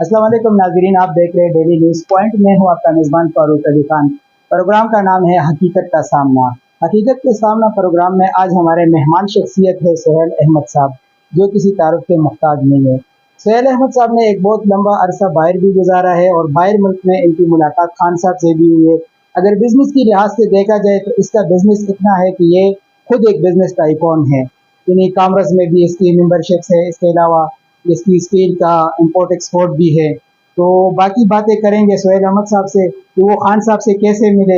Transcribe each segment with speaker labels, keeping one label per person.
Speaker 1: अस्सलाम वालेकुम नाज़रीन, आप देख रहे हैं डेली न्यूज़ पॉइंट। मैं हूं आपका मेज़बान फारूक अली खान। प्रोग्राम का नाम है हकीकत का सामना। हकीकत के सामना प्रोग्राम में आज हमारे मेहमान शख्सियत है सोहेल अहमद साहब, जो किसी तारुफ के मोहताज नहीं है। सोहेल अहमद साहब ने एक बहुत लंबा अरसा बाहर भी गुजारा है और बाहर मुल्क में इनकी मुलाकात खान साहब से भी हुई है। अगर बिजनेस की लिहाज से देखा जाए तो इसका बिजनेस इतना है कि ये खुद एक बिजनेस टाइकॉन है। यानी कामर्स में भी इसकी मेंबरशिप्स है, इसके अलावा इसकी स्टील का इंपोर्ट एक्सपोर्ट भी है। तो बाकी बातें करेंगे सोहेल अहमद साहब से कि वो खान साहब से कैसे मिले,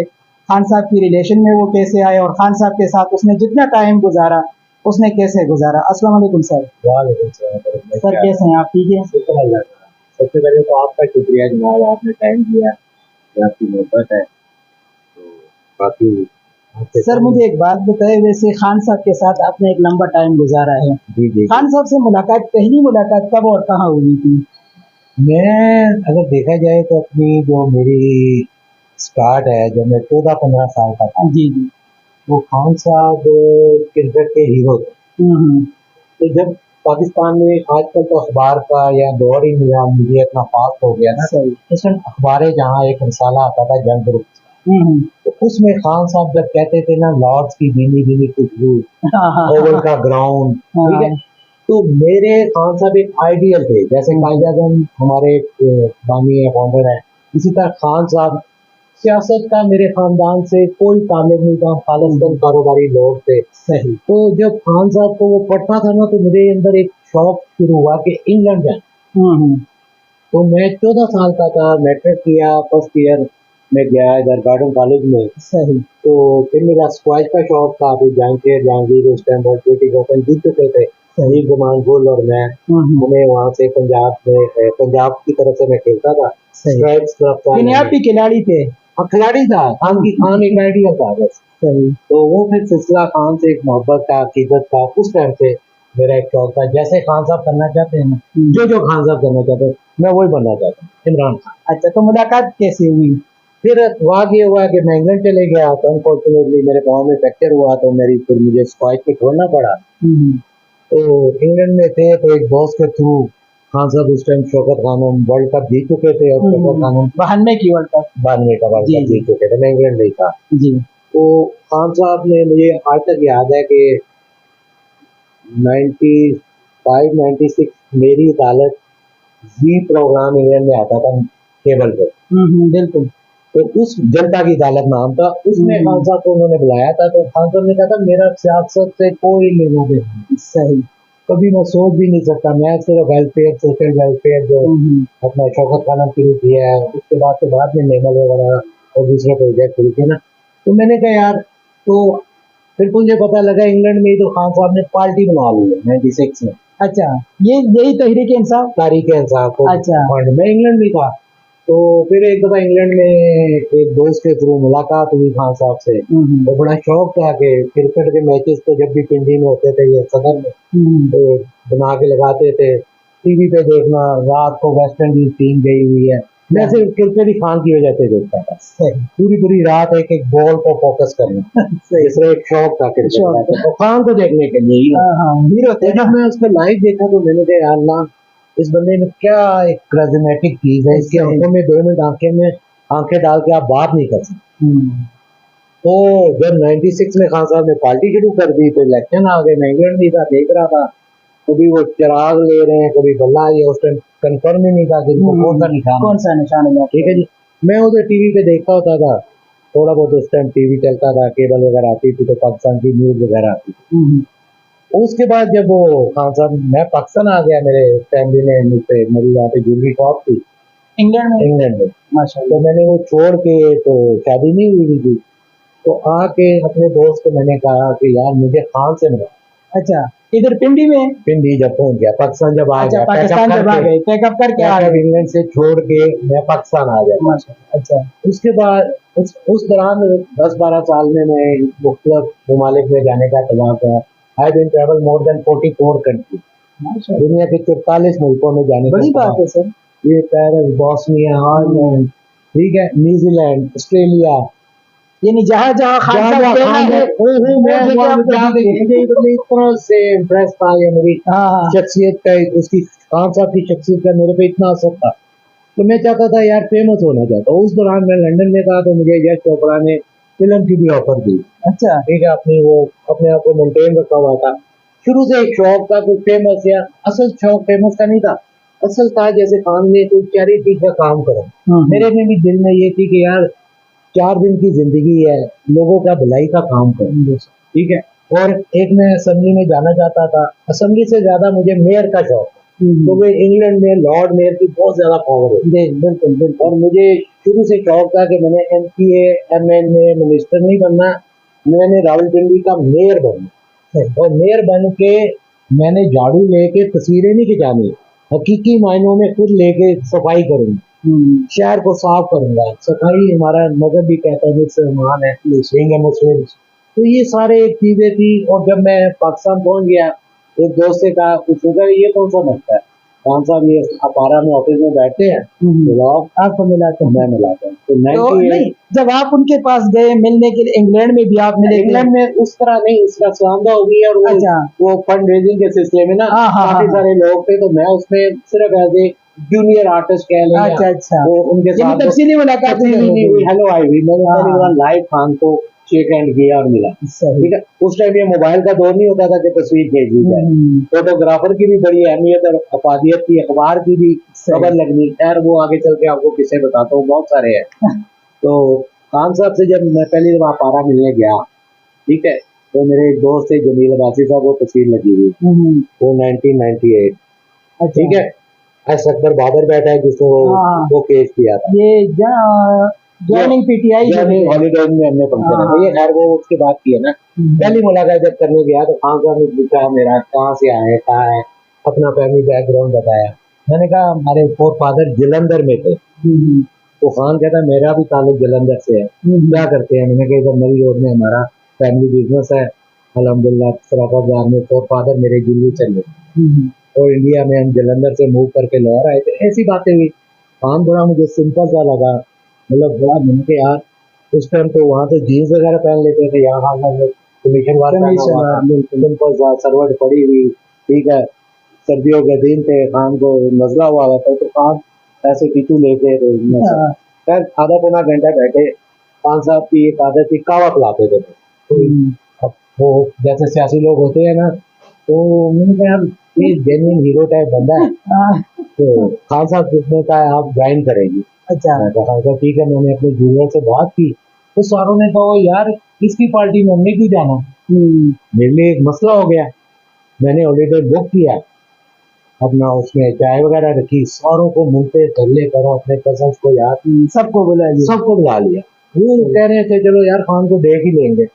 Speaker 1: खान साहब की रिलेशन में वो कैसे आए और खान साहब के साथ उसने जितना टाइम गुजारा उसने कैसे गुजारा। अस्सलाम वालेकुम सर।
Speaker 2: वालेकुम सलाम।
Speaker 1: सर कैसे हैं आप? ठीक है।
Speaker 2: शुक्र अल्लाह का। सबसे पहले तो आपका शुक्रिया जनाब, आपने टाइम दिया, ये आपकी मोहब्बत है। तो बाकी
Speaker 1: सर मुझे एक बात बताए, वैसे खान साहब के साथ आपने एक लंबा टाइम गुजारा है,
Speaker 2: जी जी
Speaker 1: खान साहब से मुलाकात, पहली मुलाकात कब और कहाँ हुई थी?
Speaker 2: मैं अगर देखा जाए तो अपनी जो मेरी स्टार्ट है, जब मैं 14-15 साल का था,
Speaker 1: जी जी।
Speaker 2: वो खान साहब क्रिकेट के हीरो थे।
Speaker 1: हम्म।
Speaker 2: तो जब पाकिस्तान में आजकल तो अखबार का या दौर ही मिला, मीडिया इतना फास्ट हो गया ना,
Speaker 1: सही।
Speaker 2: उस टाइम अखबारें जहाँ एक रिसाला आता था जंग ग्रुप,
Speaker 1: हम्म।
Speaker 2: तो उसमें खान साहब जब कहते थे ना, लॉर्ड्स की भीनी भीनी खुशबू,
Speaker 1: हाँ हाँ
Speaker 2: ओवल
Speaker 1: हाँ
Speaker 2: का ग्राउंड,
Speaker 1: हाँ।
Speaker 2: ठीक है। तो मेरे खान साहब एक आइडियल थे, जैसे कायद आज़म हमारे एक बानी है, फाउंडर है, इसी तरह खान साहब। सियासत का मेरे खानदान से कोई ताल्लुक नहीं था, खालिस्तान कारोबारी लोग थे।
Speaker 1: सही।
Speaker 2: तो जब खान साहब को वो पढ़ता था ना, तो मेरे अंदर एक शौक शुरू हुआ कि इंग्लैंड जाए।
Speaker 1: हम्म।
Speaker 2: तो मैं 14 साल का था, मैट्रिक किया, फर्स्ट ईयर में गया इधर गार्डन कॉलेज में।
Speaker 1: सही।
Speaker 2: तो फिर मेरा स्क्वाश का शौक था, फिर जहांगीर उस टाइम वर्ल्ड क्रिकेट ओपन जीत चुके थे, सलीम जमान गुल और मैं। हमें वहाँ से पंजाब में, पंजाब की तरफ से मैं खेलता था। स्ट्राइक्स तरफ था,
Speaker 1: यानी आप भी खिलाड़ी थे?
Speaker 2: हाँ खिलाड़ी था, खान एक आइडिया था बस।
Speaker 1: सही।
Speaker 2: तो वो फिर सिलसिला खान से एक मोहब्बत का, अकीदत का, उस टाइम से मेरा एक शौक था। जैसे खान साहब करना चाहते हैं ना, जो खान साहब करना चाहते हैं, मैं वही बनना चाहता हूँ, इमरान खान।
Speaker 1: अच्छा, तो मुलाकात कैसे हुई?
Speaker 2: फिर वहाँ ये हुआ कि मैं इंग्लैंड चले गया, तो अनफॉर्चुनेटली मेरे पाँव में फ्रैक्चर हुआ, तो फिर मुझे स्क्वाश को छोड़ना पड़ा। तो इंग्लैंड में थे, तो एक बॉस के थ्रू खान साहब उस time Shaukat Khanum world cup जीत चुके थे, और शौकत खानम
Speaker 1: 92 की वर्ल्ड कप,
Speaker 2: 92 का वर्ल्ड कप जीत चुके थे, मैं इंग्लैंड में था।
Speaker 1: जी।
Speaker 2: तो खान साहब ने, मुझे आज तक याद है कि 95-96 मेरी अदालत जी प्रोग्राम इंग्लैंड में आता था केबल पे,
Speaker 1: बिल्कुल।
Speaker 2: तो उस जनता की अदालत नाम था, उसमें खान साहब को उन्होंने बुलाया था। तो खान साहब ने कहा था, मेरा सियासत से कोई लेना देना नहीं।
Speaker 1: सही।
Speaker 2: कभी मैं सोच भी नहीं सकता, मैं सिर्फ वेलफेयर, सोशल वेलफेयर जो अपना शौकत खाना शुरू किया है, उसके बाद तो बाद में मेमल वगैरह और दूसरे प्रोजेक्ट शुरू किए ना। तो मैंने कहा यार, तो फिर मुझे पता लगा इंग्लैंड में ही तो खान साहब ने पार्टी बना ली है 96 में।
Speaker 1: अच्छा, ये यही तहरीक इंसाफ?
Speaker 2: तारीख इंसाफ को।
Speaker 1: अच्छा।
Speaker 2: मैं इंग्लैंड में था, तो फिर एक दफा इंग्लैंड में एक दोस्त के थ्रू मुलाकात हुई खान साहब से। तो बड़ा शौक था कि क्रिकेट के मैचेस तो जब भी पिंडी में होते थे, ये सदर में, तो बना के लगाते थे, टीवी पे देखना, रात को वेस्ट इंडीज टीम गई हुई है, मैं सिर्फ क्रिकेट ही खान की वजह से देखता था। पूरी पूरी रात एक एक बॉल को फोकस करना, इसलिए एक शौक था क्रिकेट का, तो खान को देखने के लिए ही। तो जब मैं उसको लाइव देखा, तो मैंने कहा यार ना, इस बंदे में क्या एक करिश्मेटिक चीज है, इसकी आंखों में 2 मिनट आंखें डाल के आप बात नहीं कर सकते। तो जब 96 में खान साहब ने पार्टी शुरू कर दी, तो इलेक्शन आ गए, मैं इंग्लैंड नहीं था, देख रहा था, कभी वो चिराग ले रहे हैं, कभी बल्ला, ये उस टाइम कंफर्म ही नहीं था कि कौन सा निशान है। ठीक है जी, मैं उधर टीवी पे देखता होता था, थोड़ा बहुत उस टाइम टीवी चलता था, केबल वगैरह आती थी, तो पाकिस्तान की न्यूज वगैरह आती थी। उसके बाद जब वो खान साहब, मैं पाकिस्तान आ गया, मेरे फैमिली ने मुझसे, मेरी वहाँ पे ज्वेलरी शॉप थी इंग्लैंड में माशाल्लाह, तो मैंने वो छोड़ के, तो शादी नहीं हुई थी, तो आके अपने दोस्त को मैंने कहा कि यार मुझे खान से मिला।
Speaker 1: अच्छा, इधर पिंडी में? पिंडी
Speaker 2: जब पहुंच गया, पाकिस्तान जब आ गया,
Speaker 1: पाकिस्तान जब आ गए, पैकअप करके आ गए,
Speaker 2: इंग्लैंड से छोड़ के मैं पाकिस्तान आ गया।
Speaker 1: अच्छा,
Speaker 2: उसके बाद उस दौरान 10-12 साल में मैं मुख्तलिफ ममालिक में जाने का तमाम किया। I been travel more than 44 country, दुनिया के 44 मुल्कों में जाने
Speaker 1: बड़ी बात है सर।
Speaker 2: ये पेरिस, बॉस्निया, आयरलैंड, ठीक है, न्यूजीलैंड, ऑस्ट्रेलिया,
Speaker 1: यानी जहाँ जहाँ खान साहब कहना है
Speaker 2: मुझे इतना से इम्प्रेस था, ये मेरी शख्सियत का, उसकी खान साहब की शख्सियत का मेरे पे इतना असर था तो मैं चाहता था यार फेमस होना चाहता हूँ। उस दौरान मैं लंदन में था तो मुझे यश चोपड़ा ने फिल्म की भी ऑफर दी।
Speaker 1: अच्छा।
Speaker 2: ठीक है, अपनी वो अपने आप को मेंटेन रखा हुआ था। शुरू से एक शौक था, कोई फेमस या असल शौक फेमस का नहीं था। असल था जैसे खान ने कोई चैरिटी का काम करो, मेरे में भी दिल में ये थी कि यार 4 दिन की जिंदगी है, लोगों का भलाई का काम करो। ठीक है। और एक मैं असेंबली में जाना चाहता था, असेंबली से ज्यादा मुझे मेयर का शौक था, क्योंकि इंग्लैंड में लॉर्ड मेयर की बहुत ज्यादा पावर है। बिल्कुल बिल्कुल। और मुझे शुरू से शौक था कि मैंने MPA MLA मिनिस्टर नहीं बनना, मैंने रावलपिंडी का मेयर बनना। और मेयर बन के मैंने झाड़ू लेके तस्वीरें नहीं खिंचानी, हकीकी मायनों में खुद लेके सफाई करूंगा, शहर को साफ करूंगा। सफाई हमारा मजहब भी कहता है मुझसे मान है, मुस्लिम। तो ये सारे एक चीजें थी। और जब मैं पाकिस्तान पहुंच गया, एक दोस्त से कहा, पूछा ये कौन सा लगता है खान साहब, ये अपारा में ऑफिस में बैठते हैं, बुलाओ, आपको मिलाता हूँ। मैं मिलाता हूँ। तो
Speaker 1: नहीं, जब आप उनके पास गए मिलने के लिए, इंग्लैंड में भी आप मिले?
Speaker 2: इंग्लैंड में उस तरह नहीं, उसका स्वामदा हो गई। और वो,
Speaker 1: अच्छा।
Speaker 2: वो फंड रेजिंग के सिलसिले में ना काफी सारे लोग थे, तो मैं उसमें सिर्फ एज ए जूनियर आर्टिस्ट कह लें।
Speaker 1: अच्छा अच्छा।
Speaker 2: वो उनके साथ
Speaker 1: तफसीली मुलाकात
Speaker 2: नहीं हुई, हेलो आई हुई। मैंने पहली बार लाइव खान को शेक हैंड किया और मिला। ठीक है। उस टाइम ये मोबाइल का दौर नहीं होता था कि तस्वीर भेज दी जाए, फोटोग्राफर की भी बड़ी अहमियत और अफादियत थी, अखबार की भी खबर लगनी। खैर वो आगे चल के आपको किससे बताता हूँ, बहुत सारे हैं। तो खान साहब से जब मैं पहली दफा पारा मिलने गया, ठीक है, तो मेरे एक दोस्त थे जमील अब्बासी साहब, वो तस्वीर लगी हुई, वो 1998। ठीक है। एस अकबर बहादुर बैठा है जिसने वो केस किया था, ये जॉइनिंग PTI हॉलीडेज में हमने फंक्शन है। ये खैर वो उसके बाद की है ना। पहली मुलाकात जब करने गया तो खान साहब ने पूछा मेरा कहाँ से आए, कहाँ है, अपना फैमिली बैकग्राउंड बताया। मैंने कहा हमारे फोर फादर जलंधर में थे। तो खान कहता मेरा भी ताल्लुक जलंधर से है, क्या करते हैं? मैंने कहा इधर मरी रोड में हमारा फैमिली बिजनेस है, अल्हम्दुलिल्लाह सराफत बाजार में फोर फादर मेरे दिल्ली चले, और इंडिया में हम जलंधर से मूव करके लाहौर आए थे। ऐसी बातें हुई। खान बड़ा मुझे सिंपल सा लगा, मतलब बड़ा मैंने कहा यार, उस टाइम तो वहाँ तो जीन्स वगैरह पहन लेते थे, यहाँ खान कमीशन वाला सिंपल सा सरवट पड़ी हुई। ठीक है। सर्दियों के दिन थे, खान को नजला हुआ था, तो खान ऐसे टिचू लेके खैर आधा पौना घंटा बैठे। खान साहब की एक आदत थी, कावा पिलाते थे। अब वो जैसे सियासी लोग होते हैं ना, तो मैंने कहा यार ये जेन्युइन हीरो टाइप बंदा है। तो खान साहब ने कहा आप ज्वाइन करेंगे। अच्छा। कहा ठीक है। मैंने अपने जूनियर से बात की, तो सारों ने कहा यार इसकी पार्टी में हमने क्यों जाना, मेरे लिए एक मसला हो गया। मैंने हॉलीडे बुक किया अपना, उसमें चाय वगैरह रखी, सारों को मिलते धरले करो, अपने कजन्स को यार सबको बुला लिया। वो कह रहे थे चलो यार खान को देख ही लेंगे,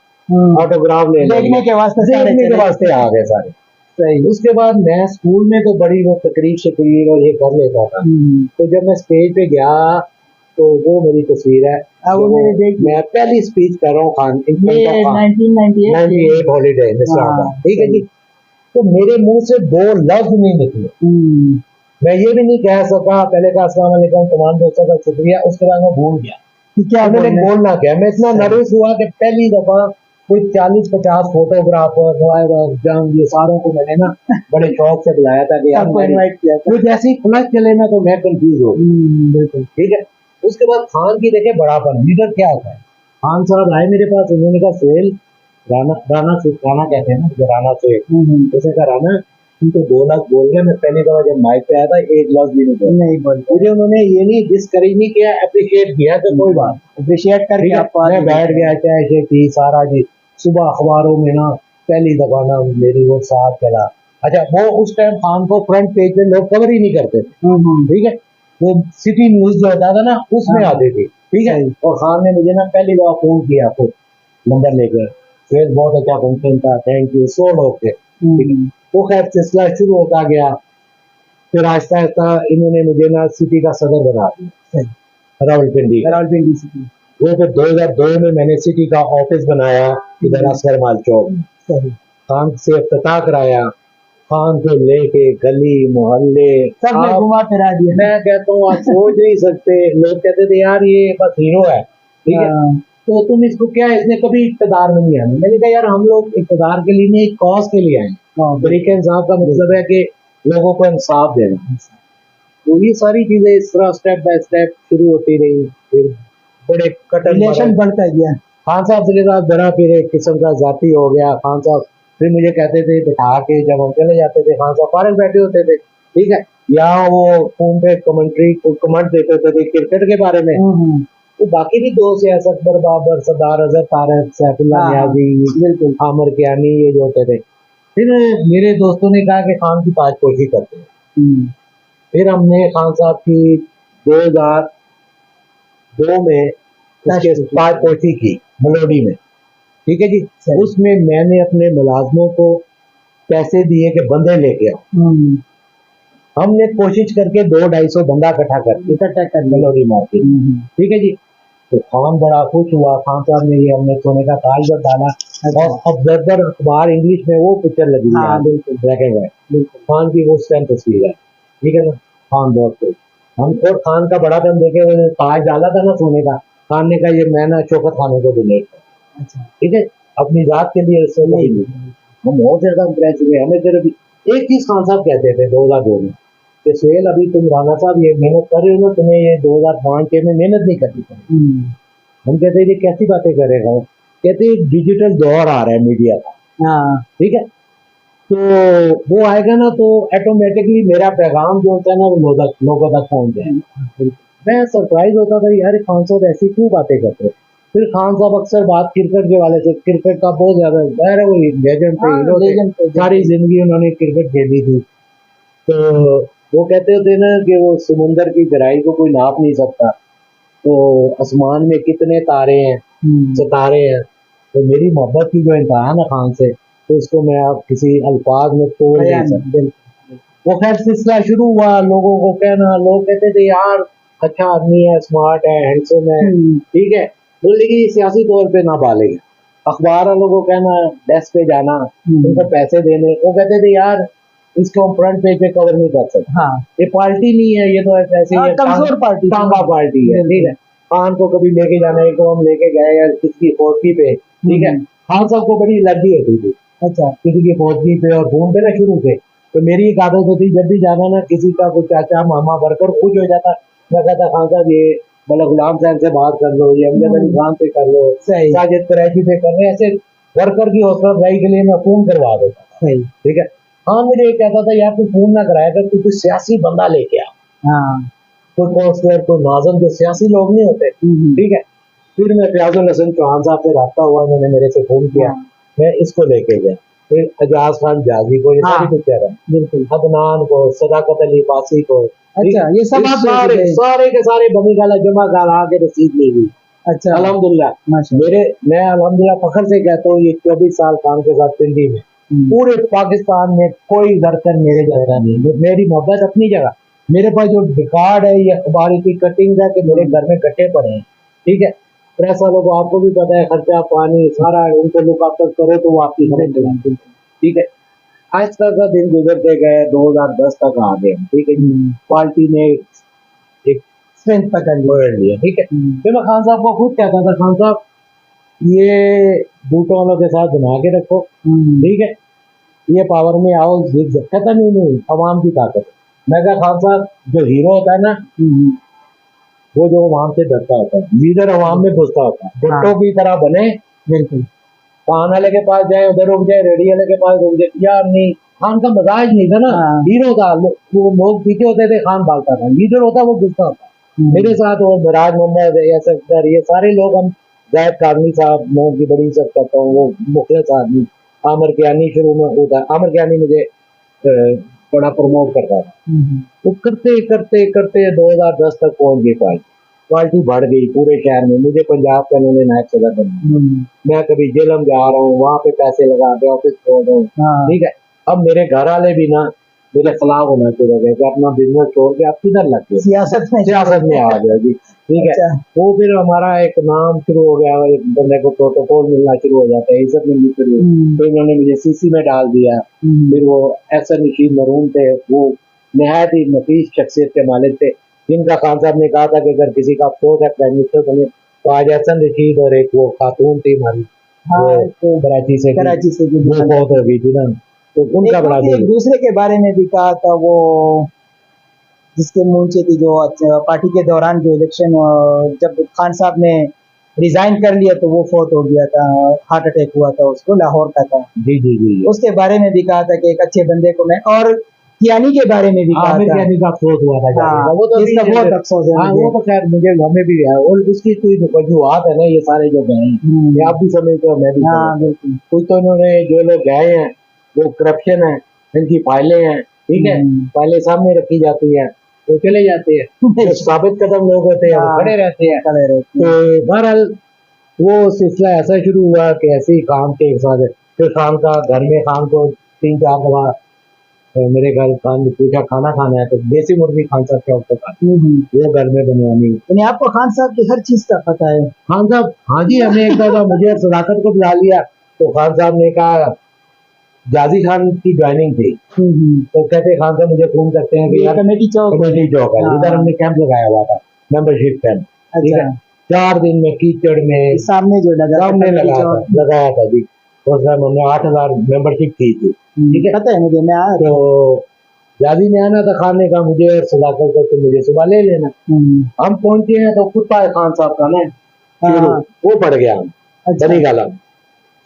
Speaker 2: ऑटोग्राफ देखने के वास्ते आ गए सारे। सही। उसके बाद मैं स्कूल में तो बड़ी वो तकरीर और ये कर लेता था। तो जब मैं स्टेज पे गया तो वो मेरी तस्वीर है, मैं पहली स्पीच कर रहा हूँ खान 1998 हॉलीडे में। ठीक है जी। तो मेरे मुंह से 2 लफ्ज नहीं निकले। मैं ये भी नहीं कह सका, पहले का अस्सलाम वालेकुम तमाम दोस्तों का शुक्रिया, उसके बाद मैं भूल गया क्या मैंने बोलना क्या। मैं इतना नर्वस हुआ कि पहली दफा कोई 40-50 फोटोग्राफर जंग ये सारों को मैंने ना बड़े शौक से बुलाया था कि आपको इनवाइट किया था। वो जैसे ही फ्लश चले ना तो मैं कंफ्यूज हो बिल्कुल। ठीक है। उसके बाद खान की देखे बड़ापन, लीडर क्या होता है। खान साहब आए मेरे पास, उन्होंने कहा सोहेल, राना कहते हैं ना, राना सोहेल। उसने कहा राना तुमको 2 लाख बोल गया। मैं पहली दफा जब माइक पे आया था 1 लफ्ज भी नहीं बोल। मुझे उन्होंने ये नहीं डिस्करेज नहीं किया, अप्रिशिएट किया। तो कोई बात अप्रिशिएट करके मैं बैठ गया, चाय से पी सारा जी। सुबह अखबारों में ना पहली दफा ना मेरी वो साथ चला। अच्छा, वो उस टाइम खान को फ्रंट पेज पे लोग कवर ही नहीं करते थे। ठीक है। वो सिटी न्यूज जो होता था ना उसमें आते थे। ठीक है। और खान ने मुझे ना पहली दफा फोन किया, आपको नंबर लेकर, फिर बहुत अच्छा फंक्शन था, थैंक यू, 100 लोग थे। वो खैर सिलसिला शुरू होता गया। फिर आहिस्ता आहिस्ता इन्होंने मुझे ना सिटी का सदर बना दिया, रावलपिंडी सिटी। वो फिर 2002 में मैंने सिटी का ऑफिस बनाया इधर असगर माल चौक में। खान से इफ्तिताह कराया, खान को लेके गली मोहल्ले सब में घुमा फिरा दिया। मैं कहता हूँ आप सोच नहीं सकते, लोग कहते थे यार ये बस हीरो है। ठीक है। तो तुम इसको क्या, इसने कभी इक़्तिदार में नहीं आना। मैंने कहा यार हम लोग इक़्तिदार के लिए नहीं, एक कॉज के लिए आए। तरीके इंसाफ का मतलब है कि लोगों को इंसाफ देना। तो ये सारी चीजें इस तरह स्टेप बाय स्टेप शुरू होती रही, फिर बड़े कटन
Speaker 1: रिलेशन बढ़ता गया।
Speaker 2: खान साहब से मेरा बड़ा फिर एक किस्म का जाती हो गया। खान साहब फिर मुझे कहते थे बिठा के, जब हम चले जाते थे खान साहब फारग बैठे होते थे, ठीक है, या वो फोन पे कमेंट्री कमेंट देते थे क्रिकेट के बारे में। तो बाकी भी दोस्त है, अकबर बाबर, सरदार अजहर तारक, सैफुल्लाह नियाजी, बिल्कुल आमिर कियानी, ये जो होते थे। फिर मेरे दोस्तों ने कहा कि खान की ताजपोशी करते हैं। फिर हमने खान साहब की 2002 में उसके ताजपोशी की मेलोडी में, ठीक है जी। उसमें मैंने अपने मुलाजमों को पैसे दिए कि बंदे लेके आओ। हमने कोशिश करके 200-250 बंदा इकट्ठा कर मेलोडी मार्केट, ठीक है जी। तो खान बड़ा खुश हुआ, खान साहब ने ये हमने सोने का ताज डाला। और ऑब्जर्वर अखबार इंग्लिश में वो पिक्चर लगी है, बिल्कुल ब्लैक एंड व्हाइट, खान की वो स्टैंप तस्वीर है, ठीक है ना। खान बहुत खुश, हम और खान का बड़ा दम देखे, ताज डाला था ना सोने का, खान ने कहा ये मैं ना शौकत खाने को डोनेट कर, ठीक है, अपनी जात के लिए इससे नहीं। हम बहुत ज्यादा इम्प्रेस हुए। हमें फिर अभी एक चीज खान साहब कहते थे 2002 में कि सुहेल, अभी तुम राणा साहब ये मेहनत कर रहे हो ना, तुम्हें ये 2005 में मेहनत नहीं करनी चाहिए। हम कहते ये कैसी बातें करेगा, कहते डिजिटल दौर आ रहा है मीडिया का, ठीक है, तो वो आएगा ना तो ऑटोमेटिकली मेरा पैगाम जो होता है ना वो लोगों तक पहुंच जाएगा। मैं सरप्राइज होता था यार खान साहब ऐसी क्यों बातें करते हैं। फिर खान साहब अक्सर बात क्रिकेट के वाले से, क्रिकेट का बहुत ज्यादा है, वो लेजेंड थे, सारी जिंदगी उन्होंने क्रिकेट खेली थी। तो वो कहते होते ना कि वो समुंदर की गहराई को कोई नाप नहीं सकता, तो आसमान में कितने तारे हैं, सितारे हैं। तो मेरी मोहब्बत की जो इंतहा है ना खान से, तो उसको मैं अब किसी अल्फाज में तोड़ नहीं सकता। वो खैर सिलसिला शुरू हुआ, लोगों को कहना, लोग कहते थे यार अच्छा आदमी है, स्मार्ट है, हैंडसम है, ठीक है, तो लेकिन सियासी तौर पे ना पालेगा। अखबार वालों को कहना, डेस्क पे जाना, उनको पैसे देने, वो कहते थे यार इसको हम फ्रंट पेज पे कवर नहीं कर सकते, ये पार्टी नहीं है, ये तो ऐसे ही कमजोर पार्टी, टांगा पार्टी है, ठीक है। खान को कभी लेके जाना है, तो हम लेके गए यार किसकी फौजी पे, ठीक है। खान साहब को बड़ी एलर्जी होती थी, अच्छा, किसी की फौजी पे और घूम पे ना शुरू से। तो मेरी एक आदत होती, जब भी जाना ना किसी का कोई चाचा मामा वर्कर कुछ हो जाता, मैं कहता खान साहब ये मतलब गुलाम साहब से बात कर लो, ये अमजद अली खान से कर लो, साजिद कुरैशी से कर लो, ऐसे वर्कर की हौसला अफजाई के लिए मैं फोन करवा देता, ठीक है। हाँ मुझे ये कहता था यार तू फोन ना कराया कर, तू कोई सियासी बंदा लेके आ, कोई काउंसलर, कोई नाज़िम, जो सियासी लोग नहीं होते, ठीक है। फिर मैं फयाजुल हसन चौहान साहब से रब्ता हुआ, उन्होंने मेरे से फोन किया, मैं इसको लेके गया। फिर एजाज खान जाजी को, ये सारी पिक्चर है, बिल्कुल, अदनान को, सदाकत अली पासी को, अच्छा, ये सब सारे के सारे बनी गाला जमा गाला के रसीद ली हुई। अच्छा, अल्हम्दुलिल्लाह मैं अल्हम्दुलिल्लाह फखर से कहता हूँ, ये 24 साल काम के साथ पिंडी में पूरे पाकिस्तान में कोई वर्कर मेरे जगह नहीं। मेरी मोहब्बत अपनी जगह, मेरे पास जो रिकॉर्ड है ये अखबार की कटिंग है कि मेरे घर में कट्टे पड़े हैं, ठीक है। प्रेस वालों को आपको भी पता है, खर्चा पानी सारा उनको लुक आफ्टर करो तो वो आपकी खरीद, ठीक है। आज तक का दिन गुजरते गए, 2010 तक आ गए, ठीक है। पार्टी ने एक स्ट्रेंथ पकड़ लिया, ठीक है। फिर मैं खान साहब को खुद कहता था, खान साहब ये बूटों वालों के साथ बना के रखो, ठीक है, ये पावर में आओ, खत्म ही नहीं, अवाम की ताकत। मैं कहा खान साहब जो हीरो होता है ना, वो जो अवाम से डरता होता है, लीडर अवाम में घुसता होता है, भुट्टो की तरह बने, बिल्कुल, कान वाले के पास जाए उधर रुक जाए, रेडी वाले के पास रुक जाए, यार नहीं, खान का मजाज नहीं था ना, हीरो था, वो लोग पीछे होते थे, खान भागता था, लीडर होता वो घुसता होता। मेरे साथ वो मिराज मोहम्मद, ये सारे लोग, हम जायद कादमी साहब, मैं उनकी बड़ी इज्जत करता हूँ, वो मुखलिस आदमी, आमिर कियानी शुरू में होता, आमिर कियानी मुझे बड़ा प्रमोट करता था। वो करते करते करते 2010 तक पहुंच गई पार्टी बढ़ गई पूरे शहर में। मुझे पंजाब का उन्होंने नायब सदर बनाया, मैं कभी जेलम जा रहा हूँ, वहां पे पैसे लगा के ऑफिस छोड़ रहा हूँ, ठीक है। अब मेरे घर वाले भी ना मेरे खिलाफ होना शुरू हो गए कि अपना बिजनेस छोड़ के आप किधर लग गए, सियासत में आ गया जी, ठीक है। वो फिर हमारा एक नाम शुरू हो गया, एक बंदे को प्रोटोकॉल मिलना शुरू हो जाता है, इज्जत मिलनी शुरू। तो इन्होंने मुझे सीसी में डाल दिया। फिर वो एहसन रशीद मरूम थे, वो नहायत ही नफीस शख्सियत के मालिक थे, जिनका खान साहब ने कहा था कि अगर किसी का अफसोस है प्राइम मिनिस्टर बने तो आज एहसन रशीद और एक वो खातून थी हमारी, वो कराची से वो बहुत हो गई थी ना, तो उनका बड़ा
Speaker 1: दूसरे के बारे में भी कहा था, वो जिसके मूंचे थी जो पार्टी के दौरान जो इलेक्शन जब खान साहब ने रिजाइन कर लिया तो वो फोत हो गया था, हार्ट अटैक हुआ था उसको, लाहौर का था।
Speaker 2: जी जी जी जी।
Speaker 1: उसके बारे में भी कहा था कि एक अच्छे बंदे को मैं, और कियानी के बारे में भी कहा
Speaker 2: आमिर
Speaker 1: था।
Speaker 2: कियानी का अफसोस हुआ था जाने
Speaker 1: हाँ,
Speaker 2: का, वो तो
Speaker 1: इसका
Speaker 2: अभी
Speaker 1: बहुत अफसोस है
Speaker 2: हाँ
Speaker 1: मुझे।
Speaker 2: वो तो खैर मुझे हमें भी है, और उसकी कोई वजूहत है ना, ये सारे जो गए हैं ये आप भी समझते हो, मैं भी
Speaker 1: हाँ
Speaker 2: समझता हूँ।
Speaker 1: बिल्कुल।
Speaker 2: कुछ तो इन्होंने जो लोग गए हैं वो करप्शन है, इनकी फाइलें हैं, ठीक है, फाइलें सामने रखी जाती है वो चले जाते हैं, जो साबित कदम लोग होते हैं वो खड़े रहते हैं।
Speaker 1: खड़े रहते हैं।
Speaker 2: तो बहरहाल वो सिलसिला ऐसा शुरू हुआ कि ऐसे ही खान के साथ, फिर खान का घर में खान को 3-4 दफा मेरे घर खान ने पूछा खाना खाना है तो देसी मुर्गी खान साहब के ऑप्शन था, वो घर में बनवानी।
Speaker 1: यानी आपको खान साहब की हर चीज का पता है।
Speaker 2: खान साहब, हाँ जी, हमने एक दफा मुझे और सदाकत को बुला लिया तो खान साहब ने कहा, जाजी खान की ज्वाइनिंग थी तो कहते खान साहब मुझे फोन करते हैं कि यार
Speaker 1: कमेटी चौक
Speaker 2: है, इधर हमने कैंप लगाया हुआ था, मेंबरशिप कैंप, ठीक है, 4 दिन में कीचड़ में
Speaker 1: सामने जो लगा
Speaker 2: सामने लगाया था जी, उस टाइम हमने 8,000 मेंबरशिप की थी, ठीक है,
Speaker 1: पता है मुझे, मैं आया
Speaker 2: तो जादी ने आना था, खान ने कहा मुझे और सदाकत को तो मुझे सुबह ले लेना। हम पहुंचे हैं तो कुत्ता है खान साहब का ना, वो पड़ गया हम बनी गाला,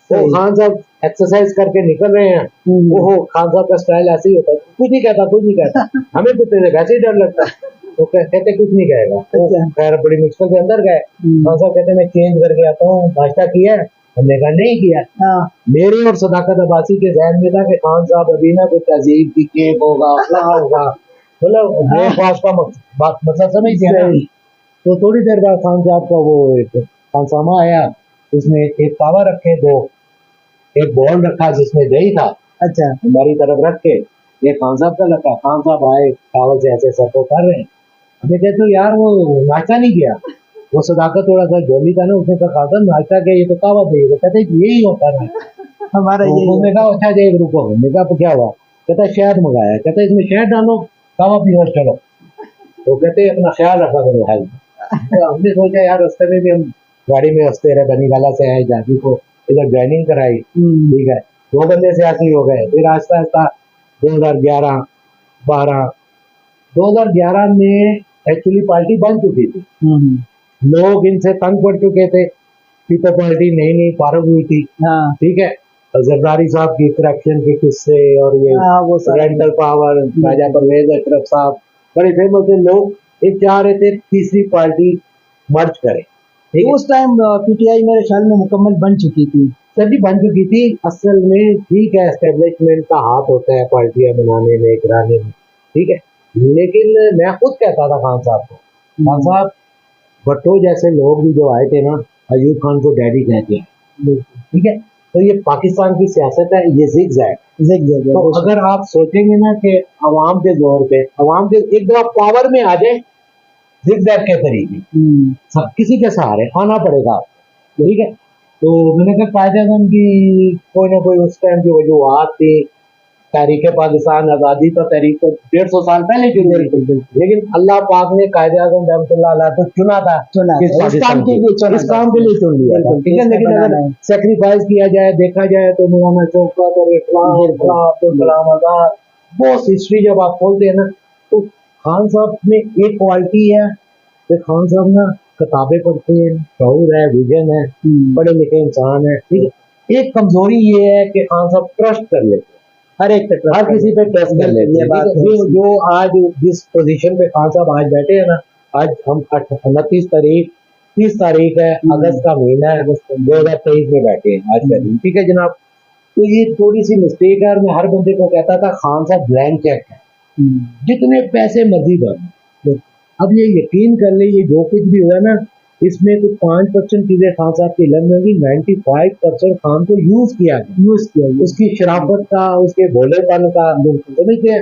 Speaker 2: तो खान साहब एक्सरसाइज करके निकल रहे हैं, वो खान साहब का स्टाइल ऐसे ही होता है, कुछ नहीं कहता कुछ नहीं कहता, हमें कुत्ते से वैसे ही डर लगता है, तो कहते कुछ नहीं कहेगा, खैर बड़ी मुश्किल से अंदर गए, खान साहब कहते मैं चेंज करके आता हूँ, नाश्ता किया है, हमने कहा नहीं किया। मेरे और सदाकत अब्बासी के ज़हन में था कि खान साहब अभी ना कोई तहजीब की केक होगा, क्या होगा, मतलब ब्रेकफास्ट का मतलब समझते हैं ना। तो थोड़ी देर बाद खान साहब का वो एक खानसामा आया, उसने एक तावा रखे, दो एक बॉल रखा जिसमें दही था, अच्छा, हमारी तरफ रख के ये खान साहब का लगा, खान साहब आए तावल से ऐसे सर को कर रहे हैं, हमें कहते यार वो नाश्ता नहीं किया, वो सदाकत थोड़ा सा जोली था ना, उसने कहा था नाश्ता क्या, ये तो कावा दे, कहते यही होता है हमारा, उसने कहा अच्छा जी रुको, हमने कहा क्या हुआ, कहता शहद मंगाया, कहता इसमें शहद डालो, कावा पियो चलो, तो कहते अपना ख्याल रखा करो हेल्थ। तो हमने सोचा यार रास्ते में भी हम गाड़ी में हंसते रहे, बनीवाला से आए, जाती को इधर ज्वाइनिंग कराई, ठीक है, 2 बंदे से ऐसे ही हो गए, फिर आहिस्ता आहिस्ता 2011 12 2011 में एक्चुअली पार्टी बन चुकी थी, लोग इनसे तंग पड़ चुके थे, पीपल पार्टी नई नई फारूक हुई थी, ठीक है, जरदारी साहब की करप्शन के किस्से और ये वो रेंटल पावर, राजा परवेज अशरफ साहब बड़े फेमस थे, लोग एक चाह रहे थे तीसरी पार्टी मर्ज करे,
Speaker 1: उस टाइम पीटीआई मेरे ख्याल में मुकम्मल बन चुकी थी,
Speaker 2: सभी बन चुकी थी, असल में ठीक है एस्टेब्लिशमेंट का हाथ होता है पार्टियां बनाने में, कराने में, ठीक है, लेकिन मैं खुद कहता था खान साहब को, खान साहब भट्टो जैसे लोग भी जो आए थे ना, अयूब खान को डैडी कहते हैं, ठीक है, तो ये पाकिस्तान की सियासत है, ये जिग-जैग, तो अगर आप सोचेंगे ना कि अवाम के जोर पे, अवाम के एक दफा पावर में आ जाए, जिग-जैग के तरीके किसी के सहारे आना पड़ेगा, ठीक है, तो मैंने कहा कायदे-आज़म की कोई ना कोई उस टाइम की वजूहत थी, तहरीक पाकिस्तान आज़ादी तो तहरीक तो 150 साल पहले चुनी थी, लेकिन अल्लाह पाक ने कायदे-आज़म रहमतुल्लाह अलैह को चुना था, इस काम के लिए चुन लिया था, ठीक है, लेकिन अगर सेक्रीफाइस किया जाए, देखा जाए तो मौलाना शौकत और अब्दुल कलाम आज़ाद, बहुत हिस्ट्री जब आप खोलते हैं ना, तो खान साहब में एक क्वालिटी है कि खान साहब ना किताबें पढ़ते हैं, शऊर है, विजन है, पढ़े लिखे इंसान है, ठीक है, एक कमजोरी ये है कि खान साहब ट्रस्ट कर लेते, हर किसी पे ट्रस्ट कर लेते हैं, जो आज जिस पोजीशन पे खान साहब आज बैठे हैं ना, आज हम 29 तारीख 30 तारीख है, अगस्त का महीना है, 2023 में बैठे हैं आज का दिन, ठीक है जनाब, तो ये थोड़ी सी मिस्टेक है, और मैं हर बंदे को कहता था खान साहब ब्लैंक चेक है, जितने पैसे मर्जी भर, अब ये यकीन कर ले, ये जो कुछ भी हुआ ना, इसमें कुछ 5% चीजें खान साहब की लग होगी, 95% खान को यूज किया, उसकी शराफत का, उसके भोलेपन का, समझते हैं,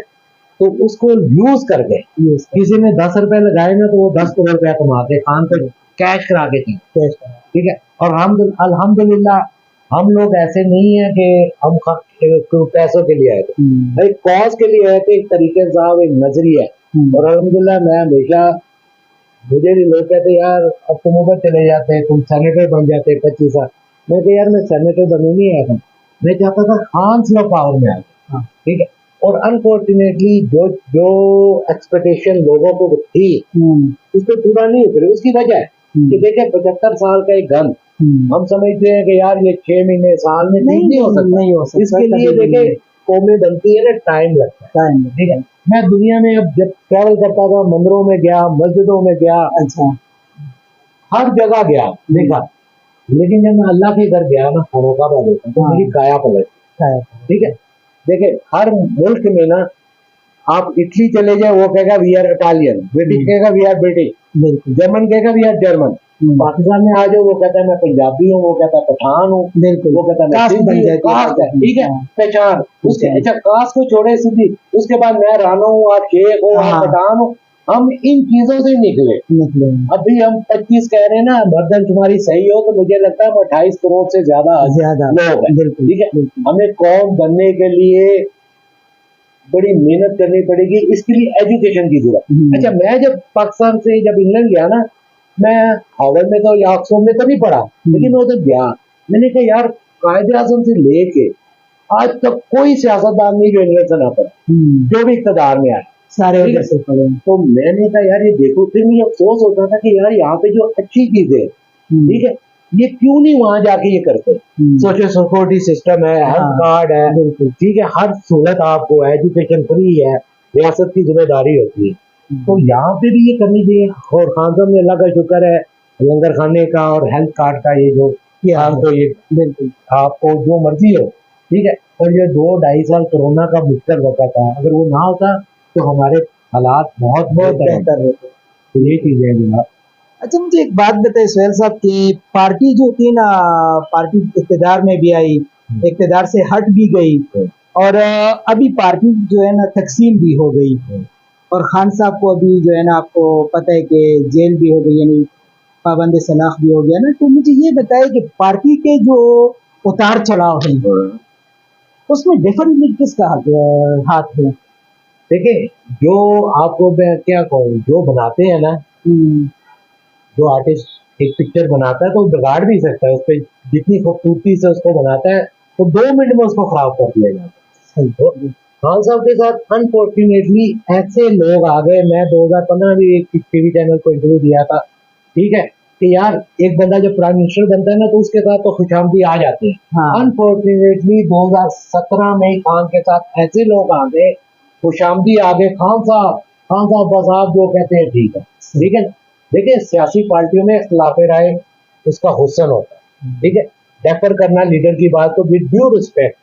Speaker 2: तो उसको यूज कर गए, किसी ने 10 रुपए लगाए ना, तो वो 10 करोड़ रुपया कमाते, खान को कैश करा के थी, ठीक है, और हम अल्हम्दुलिल्लाह हम लोग ऐसे नहीं है कि हम पैसों के लिए आए थे, एक कॉज के लिए आए थे, एक तरीके साहब, एक नजरिया, और अल्हम्दुलिल्लाह मैं हमेशा, मुझे भी लोग कहते यार अब तुम उधर चले जाते, तुम सेनेटर बन जाते 25 साल, मैं यार मैं सेनेटर बनने नहीं आया था, मैं चाहता था खान साहब पावर में आ, ठीक है, और अनफॉर्चुनेटली जो जो एक्सपेक्टेशन लोगों को थी उसको पूरा नहीं हो रही। उसकी वजह है कि देखे 75 साल का एक गन हम समझते हैं कि यार ये 6 महीने साल में नहीं हो सकता,
Speaker 1: नहीं हो सकता।
Speaker 2: इसके लिए देखे कौमें बनती है ना, टाइम लगता है। ठीक है, मैं दुनिया में अब जब ट्रैवल करता था, मंदिरों में गया, मस्जिदों में गया,
Speaker 1: अच्छा,
Speaker 2: हर जगह गया, देखा, लेकिन जब मैं अल्लाह के घर गया ना, फरोखाबाद होता तो मेरी काया पलट। ठीक है, देखिए हर मुल्क में ना, आप इटली चले जाए वो कहेगा वी आर इटालियन, ब्रिटिश कहेगा वी आर ब्रिटिश, जर्मन कहेगा वी आर जर्मन, पाकिस्तान में आ जाओ वो कहता है मैं पंजाबी हूँ, वो कहता है पठान हूँ, वो कहता है मैं सिंधी हूँ। ठीक है, पहचान उसके, अच्छा कास्ट को छोड़े सिंधी, उसके बाद मैं रानो हूँ, आप शेख हो, आप पठान हो, हम इन चीजों से निकले। अभी हम 25 कह रहे हैं ना, मर्दमशुमारी सही हो तो मुझे लगता है 28 करोड़ से ज्यादा लोग हैं। ठीक है, हमें कौम बनने के लिए बड़ी मेहनत करनी पड़ेगी, इसके लिए एजुकेशन की जरूरत। अच्छा, मैं जब पाकिस्तान से जब इंग्लैंड गया ना, मैं हार्वर्ड में तो या ऑक्सफोर्ड में तो नहीं पढ़ा, लेकिन मैं उधर गया, मैंने कहा यार कायदे आज़म से लेके आज तक कोई सियासतदान नहीं जो इंग्लैंड से ना पढ़ा, जो भी इक़्तिदार में आए सारे उधर से पढ़े। तो मैंने कहा यार ये देखो, फिर मुझे अफसोस होता था कि यार यहाँ पे जो अच्छी चीजें, ठीक है, ये क्यों नहीं वहां जाके ये करते। सोशल सिक्योरिटी सिस्टम है, हेल्थ कार्ड है, ठीक है, हर सहूलत आपको है, एजुकेशन फ्री है, रियासत की जिम्मेदारी होती है, तो यहाँ पे भी ये करनी चाहिए। और खान साहब ने अल्लाह का शुक्र है लंगर खाने का और हेल्थ कार्ड का ये जो किया, तो ये बिल्कुल आपको जो मर्जी हो, ठीक है। और ये 2-2.5 साल कोरोना का मुश्किल वक्त था, अगर वो ना होता तो हमारे हालात बहुत बहुत बेहतर होते। तो ये चीजें हैं जनाब।
Speaker 1: अच्छा, मुझे एक बात बताइए सुहेल साहब की पार्टी जो थी ना, पार्टी इक़्तिदार में भी आई, इक़्तिदार से हट भी गई, और अभी पार्टी जो है ना तकसीम भी हो गई, और खान साहब को अभी जो है ना आपको पता है कि जेल भी हो गई, यानी पाबंद सलाख भी हो गया ना। तो मुझे ये बताइए कि पार्टी के जो उतार चढ़ाव है उसमें डेफिनेटली किसका हाथ है?
Speaker 2: देखिए, जो आपको मैं क्या कहूँ, जो बनाते हैं ना, जो आर्टिस्ट एक पिक्चर बनाता है तो बिगाड़ भी सकता है, उस पर जितनी खूबसूरती से उसको बनाता है तो 2 मिनट में उसको खराब कर दिया जाता है। तो खान साहब के साथ अनफॉर्चुनेटली ऐसे लोग आ गए। मैं 2015 भी एक टीवी चैनल को इंटरव्यू दिया था, ठीक है, कि यार एक बंदा जब प्राइम मिनिस्टर बनता है ना तो उसके साथ तो खुशामदी आ जाती है। अनफॉर्चुनेटली 2017 में खान के साथ ऐसे लोग आ गए, खुशामदी आ गए, खान साहब बस आप जो कहते हैं ठीक है, ठीक है। देखिए, सियासी पार्टियों में इख्तिलाफ राय उसका हुस्न होता है, ठीक है, डेफर करना लीडर की बात को विद ड्यू रिस्पेक्ट।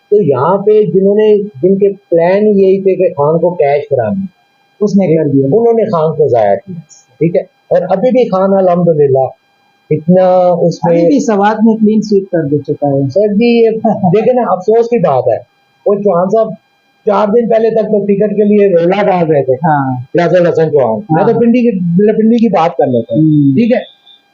Speaker 2: तो यहाँ पे जिनके प्लान यही थे कि खान को कैश कराना, उसने कर दिया, उन्होंने खान को जाया किया, ठीक है। और अभी भी खान अल्हम्दुलिल्लाह इतना उसमें
Speaker 1: भी सवाद में क्लीन स्वीप कर दे चुका है।
Speaker 2: सर जी, देखे ना, अफसोस की बात है, वो चौहान साहब 4 दिन पहले तक तो टिकट के लिए रोला डाल रहे थे, फैसल हसन चौहान। मैं तो पिंडी की बात कर लेता हूँ, ठीक है।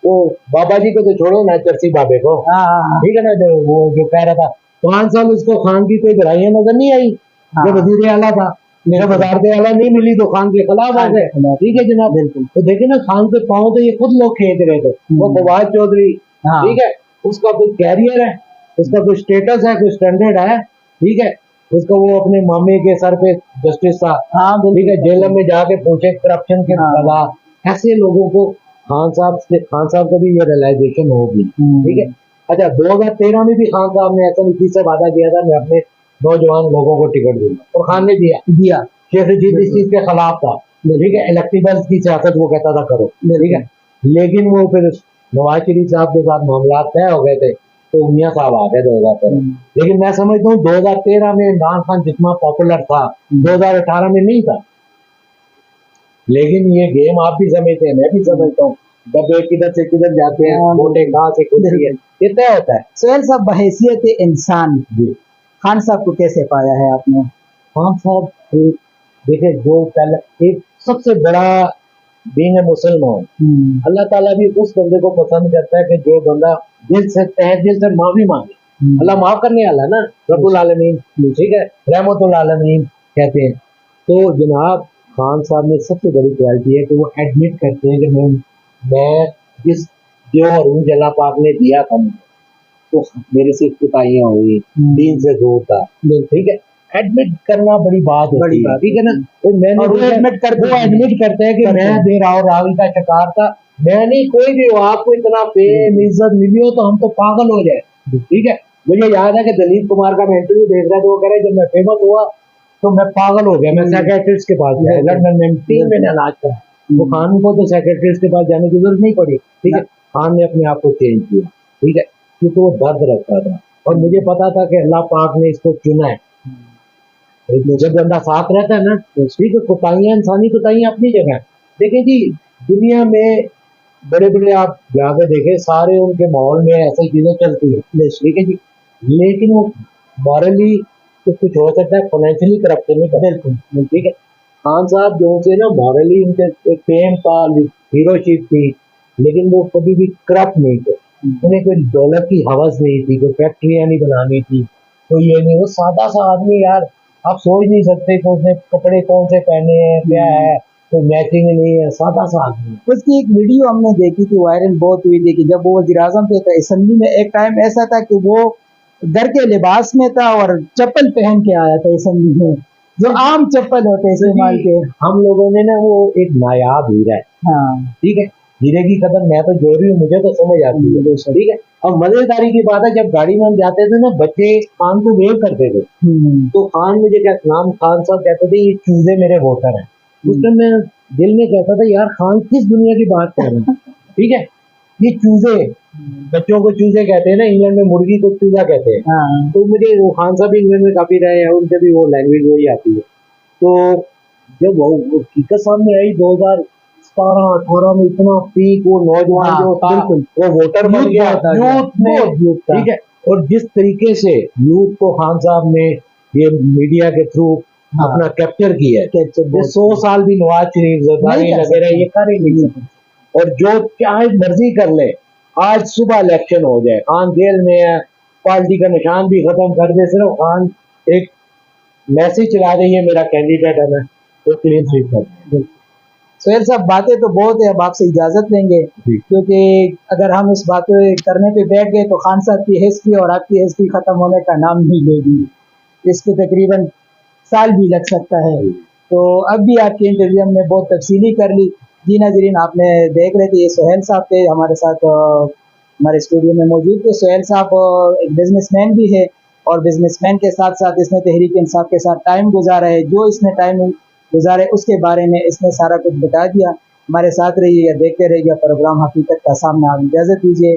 Speaker 2: वो बाबा जी को तो छोड़ो ना, चरसी बाबे को, ठीक है ना, वो जो कह रहा था 5 साल उसको खान की कोई बुराइयां नजर नहीं आई, जो वजीर आला था, मेरा वजारत आला नहीं मिली तो खान के खिलाफ आ गए, ठीक है जनाब। तो देखे ना, खान के पाँव तो ये खुद लोग खींच रहे थे। वो फवाद चौधरी, ठीक है, उसका कोई कैरियर है, उसका कोई स्टेटस है, कोई स्टैंडर्ड है, ठीक है, उसका वो अपने मामे के सर पे जस्टिस था, ठीक है, जेल में जाके पूछे करप्शन के खिलाफ। ऐसे लोगों को खान साहब को भी ये रियलाइजेशन होगी, ठीक है। अच्छा, 2013 में भी खान साहब ने ऐसा नीति से वादा किया था, मैं अपने नौजवान लोगों को टिकट दूंगा, और खान ने दिया। शेख रशीद इस चीज के खिलाफ था, ठीक है, इलेक्टिबल्स की सियासत वो कहता था करो, ठीक है, लेकिन वो फिर नवाज शरीफ साहब के साथ मामला तय हो गए थे, तो मियाँ साहब आ गए 2013। लेकिन मैं समझता हूँ 2013 में इमरान खान जितना पॉपुलर था 2018 में नहीं था। लेकिन ये गेम आप भी समझते हैं, मैं भी समझता हूँ, जब किधर से किधर जाते हैं, वोटें कहाँ से खुलती है, ये तय होता है।
Speaker 1: सुहेल साहब, बहैसियत इंसान खान साहब को कैसे पाया है आपने?
Speaker 2: खान साहब देखिए, जो पहले एक सबसे बड़ा बीइंग ए मुसलमान, अल्लाह ताला भी उस बंदे को पसंद करता है कि जो बंदा दिल से तहे दिल से माफी मांगे। अल्लाह माफ करने वाला ना, रब्बुल आलमीन, ठीक है, रहमतुल आलमीन कहते हैं। तो जनाब खान साहब में सबसे बड़ी क्वालिटी है कि वो एडमिट करते हैं कि मैं जिस जो अरूण जला पाक ने दिया था मुझे, तो मेरे से कुताहियां हुई, दीन से दूर था, ठीक है, एडमिट करना बड़ी बात होती है, ठीक है ना। तो मैंने
Speaker 1: और वो एडमिट
Speaker 2: करते हैं कि मैं रावी का शिकार था। मैं नहीं, कोई भी हो, आपको इतना फेम इज्जत मिली हो तो हम तो पागल हो जाए, ठीक है। मुझे याद है कि दलीप कुमार का मैं इंटरव्यू देख रहा था, वो कह रहे जब मैं फेमस हुआ तो मैं पागल हो गया, मैं साइकियाट्रिस्ट के पास गया लंदन में, 3 महीने इलाज करा। तो खान को तो साइकियाट्रिस्ट के पास जाने की जरूरत नहीं पड़ी, ठीक है। खान ने अपने आप को चेंज किया, ठीक है, क्योंकि वो दर्द रखता था और मुझे पता था कि अल्लाह पाक ने इसको चुना है। जब बंदा साथ रहता है ना, तो ठीक है, कोताहियां, इंसानी कोताहियां अपनी जगह। देखिए जी, दुनिया में बड़े बड़े आप जाके देखें, सारे उनके माहौल में ऐसी चीजें चलती है, ठीक है जी, लेकिन वो मॉरली तो कुछ हो सकता है, फाइनेंशियली करप्शन नहीं, बिल्कुल, ठीक है। खान साहब जो से ना मॉरली उनके एक फेम था, हीरोशिप थी, लेकिन वो कभी भी करप्ट नहीं थे। उन्हें कोई दौलत की हवस नहीं थी, कोई फैक्ट्रियां नहीं बनानी थी, कोई ये नहीं। वो सादा सा आदमी यार, आप सोच नहीं सकते कि उसने कपड़े कौन से पहने हैं, क्या है, कोई मैचिंग नहीं है, सादा सा आदमी।
Speaker 1: उसकी एक वीडियो हमने देखी थी, वायरल बहुत हुई थी, कि जब वो वज़ीर-ए-आज़म थे तो असेंबली में एक टाइम ऐसा था कि वो घर के लिबास में था और चप्पल पहन के आया था असेंबली में, जो आम चप्पल होते हैं इस्तेमाल के।
Speaker 2: हम लोगों ने ना, वो एक नायाब हीरा है,
Speaker 1: हाँ,
Speaker 2: ठीक है, हीरे की कदर मैं तो जोड़ी हूँ, मुझे तो समझ आती है, ठीक है। और मजेदारी की बात है, जब गाड़ी में हम जाते थे ना, बच्चे खान को वेव करते थे, तो खान मुझे क्या नाम, खान साहब कहते थे ये चूजे मेरे वोटर हैं। उस टाइम मैं दिल में कहता था यार खान किस दुनिया की बात कर रहे हैं, ठीक है। ये चूजे, बच्चों को चूजे कहते हैं ना, इंग्लैंड में मुर्गी को चूजा कहते हैं। तो मुझे वो खान साहब इंग्लैंड में काफी रहे हैं, उनसे भी वो लैंग्वेज वही आती है। तो जब वो हकीकत सामने आई 2017-18 में, इतना पीक, वो नौजवान जो था वो वोटर बन गया, यूथ में, ठीक है। और जिस तरीके से यूथ को खान साहब ने ये मीडिया के थ्रू अपना कैप्चर किया है, ये 100 साल भी नवाज शरीफ, जरदारी वगैरह ये कर ही नहीं सकते। और जो चाहे मर्जी कर ले, आज सुबह इलेक्शन हो जाए, खान जेल में है, पार्टी का निशान भी खत्म कर दे, सिर्फ खान एक मैसेज चला दे ये मेरा कैंडिडेट है ना, तो क्लीन स्वीप कर।
Speaker 1: सोहेल साहब, बातें तो बहुत है, अब आपसे इजाजत लेंगे, क्योंकि अगर हम इस बातें करने पे बैठ गए तो खान साहब की हिस्ट्री और आपकी हिस्ट्री खत्म होने का नाम नहीं लेगी, इसको तकरीबन साल भी लग सकता है। तो अब भी आपके इंटरव्यू हमने बहुत तफसीली कर ली। जी नाज़रीन, आपने देख रहे थे, ये सोहेल साहब थे हमारे साथ, हमारे स्टूडियो में मौजूद थे। सोहेल साहब एक बिजनेसमैन भी है और बिजनेसमैन के साथ साथ इसने तहरीक इंसाफ के साथ टाइम गुजारा है। जो इसने टाइम गुजारे उसके बारे में इसने सारा कुछ बता दिया। हमारे साथ रहिएगा, देखते रहिएगा प्रोग्राम हकीकत का सामना। आप इजाज़त दीजिए।